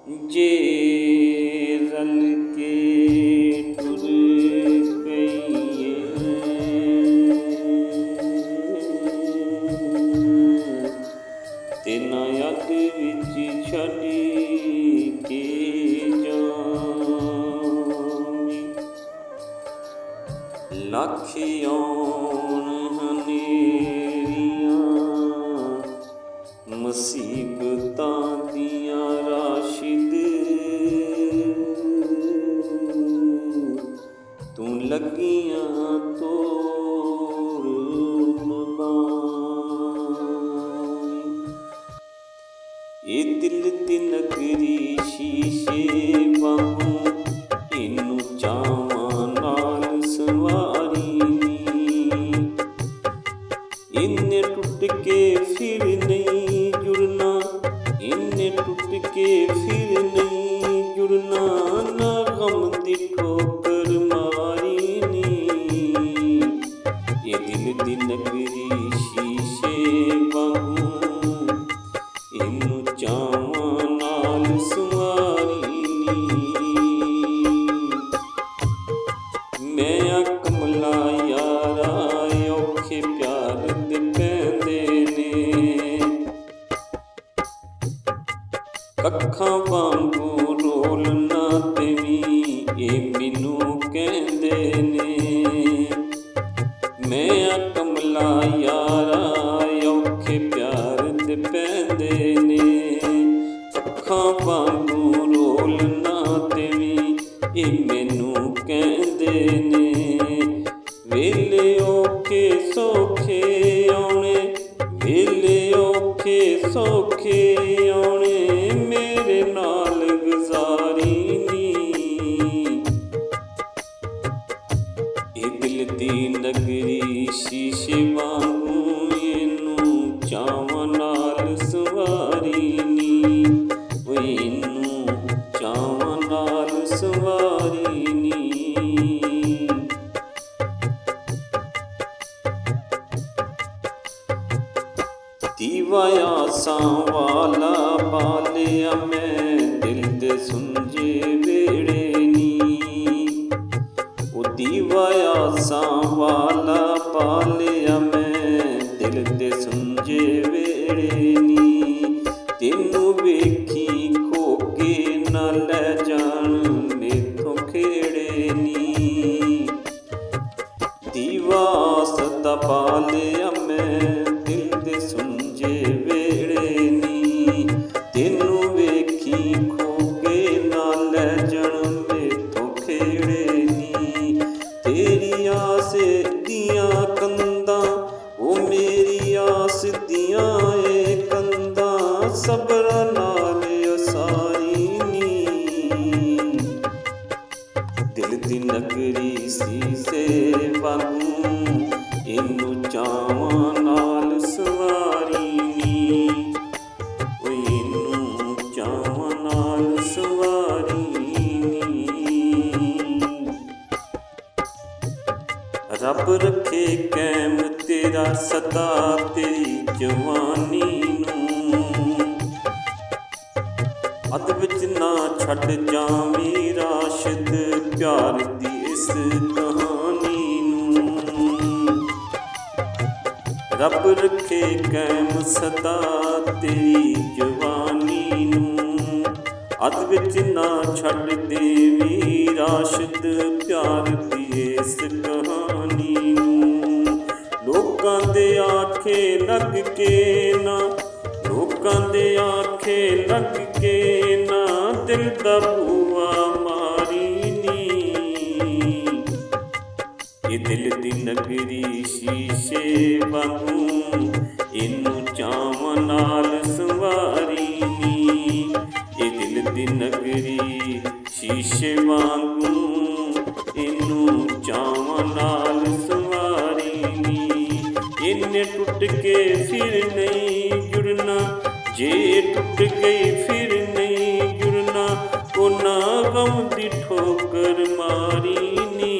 जे रल के टुर गईए तेना यद विच छड़ी के जामी लख आउण हनेरियां मुसीबतां दियां राशिद तू लगियां तोड़ नवाई। ये दिल दी नगरी शीशे वांगू इनू चावां नाल सवारी इन्ने टुट के फिर नहीं जुड़ना, इन्ने टुट के फिर नहीं जुड़ना ना गम दी ठोकर मारी नी। ये दिल दी नगरी शीशे वांगू इनू चावां नाल सवारी मैं कमला यारा औखे प्यार दे पैंदे ने कक्खां वांगू रोलना तेवी ये मैनू कहंदे ने। मैं कमला यारा औखे प्यार दे पैंदे ने कक्खां वांगू रोलना तेवी ये मैनू कहंदे ने। वेले औखे सौखे आउणे, वेले औखे सौखे आउणे मेरे नाल गुजारी नी। ये दिल दी नगरी शीशे वांगू इनू चावां नाल सवारी नी। इनू चावां नाल सवारी नी। दीवा आसां वाला बालिया मैं दिल दे सुंजे वेड़े नी। ओ दीवा आसां वाला बालिया मैं दिल दे सुंजे वेड़े नी। तेनू वेखी खो के ना लै जान मेथों खेड़े नी। दीवा आस दा बालिया मैं दिल दे सुंजे वेड़े नी। तेनू वेखी खो के ना लै जान मेथों खेड़े नी। तेरी आस दियां कंधां ओ मेरी आस दियां ए कंधां सबरा नाल असारी नी। दिल दी नगरी शीशे वांगू इनू चावां नाल सवारी नी। इनू चावां नाल सवारी नी। रब रखे कैम तेरा सदा तेरी जवानी नूं अद विच ना छड्ड जावीं राशिद प्यार दी इस कहानी नूं। रब रखे कैम सदा तेरी जवानी नूं अद विच ना छड्ड देवीं राशिद प्यार दी इस कहानी नूं। लोकां दे आखे लग के ना, लोकां दे आखे लग के ना दिल दा बूआ मारी नी। ये दिल दी नगरी शीशे वांगू इनू चावां नाल सवारी नी। ये दिल दी नगरी शीशे वांगू इनू चावां नाल सवारी नी। इन्ने टुट के फिर नहीं जुड़ना, जे टुट गई फिर नहीं जुड़ना को ना गम दी ठोकर मारी नी।